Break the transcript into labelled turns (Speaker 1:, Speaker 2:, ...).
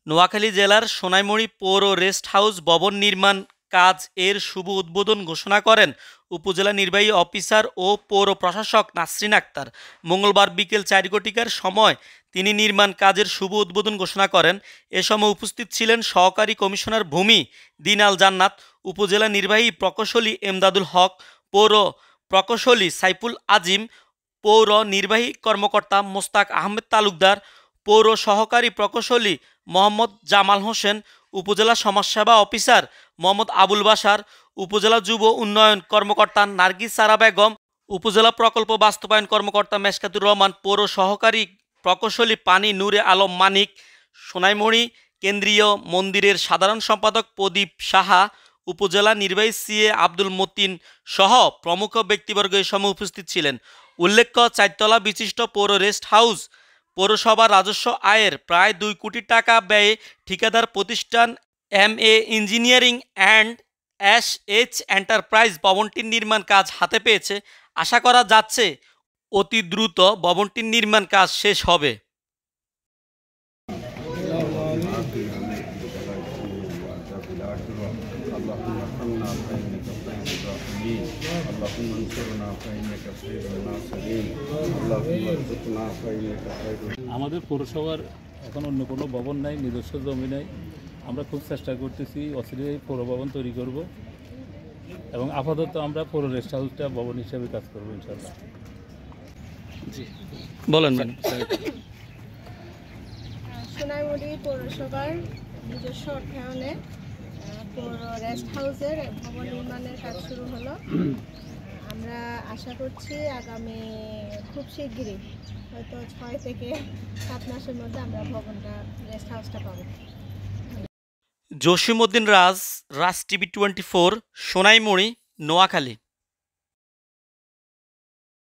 Speaker 1: নোয়াখালী জেলার সোনাইমুড়ি পৌর rest house ভবন নির্মাণ কাজ এর শুভ উদ্বোধন ঘোষণা করেন উপজেলা নির্বাহী অফিসার ও পৌর প্রশাসক নাসরিন আক্তার। মঙ্গলবার বিকেল 4 সময় তিনি নির্মাণ কাজের শুভ উদ্বোধন ঘোষণা করেন। এ সময় উপস্থিত ছিলেন সহকারী কমিশনার ভূমি দিনাল জান্নাত, উপজেলা নির্বাহী প্রকৌশলী এমদাদুল হক, পৌর প্রকৌশলী সাইফুল আজিম, পৌর নির্বাহী কর্মকর্তা মোস্তাক আহমেদ তালুকদার, পৌর সহকারী প্রকৌশলী মোহাম্মদ জামাল হোসেন, উপজেলা সমাজসেবা অফিসার মোহাম্মদ আবুল বাশার, উপজেলা যুব উন্নয়ন কর্মকর্তা নার্গিস সারা বেগম, উপজেলা প্রকল্প বাস্তবায়ন কর্মকর্তা মেশকাতুর রহমান, পৌর সহকারী প্রকৌশলী পানি নূরে আলম মানিক, সোনাইমুড়ি কেন্দ্রীয় মন্দিরের সাধারণ সম্পাদক প্রদীপ সাহা, উপজেলা নির্বাহী সিএ আব্দুল মতিন সহ প্রমুখ ব্যক্তিবর্গ এ সময় উপস্থিত ছিলেন। উল্লেখ্য, 4 তলা বিশিষ্ট পৌর রেস্ট হাউস পৌরসভার রাজস্ব আয়ের প্রায় 2 কোটি টাকা ব্যয়ে ঠিকাদার প্রতিষ্ঠান MA engineering and SH enterprise ভবনটির নির্মাণ কাজ হাতে পেয়েছে। আশা করা যাচ্ছে অতি দ্রুত ভবনটির নির্মাণ কাজ শেষ হবে।
Speaker 2: আমাদের পৌরসভার এখন অন্য কোনো ভবন নাই, নিজস্ব জমি নাই। আমরা খুব চেষ্টা করতেছি অচিরেই পৌর ভবন তৈরি করব এবং আপাতত আমরা পৌর রেস্ট হাউসটা ভবন হিসেবে কাজ করবো ইনশাআল্লাহ।
Speaker 1: জি বলেন ম্যাডাম।
Speaker 3: সোনাইমুড়ি পৌরসভার নিজস্ব অর্থায়নে পৌর রেস্ট হাউসের ভবন নির্মাণের কাজ শুরু হলো। আমরা আশা করছি আগামী খুব শিগগিরই, হয়তো 6 থেকে 7 মাসের মধ্যে আমরা ভবনটা রেস্ট হাউসটা পাবো।
Speaker 1: জসিম উদ্দিন রাজ, রাজ টিভি 24, সোনাইমুড়ি, নোয়াখালী।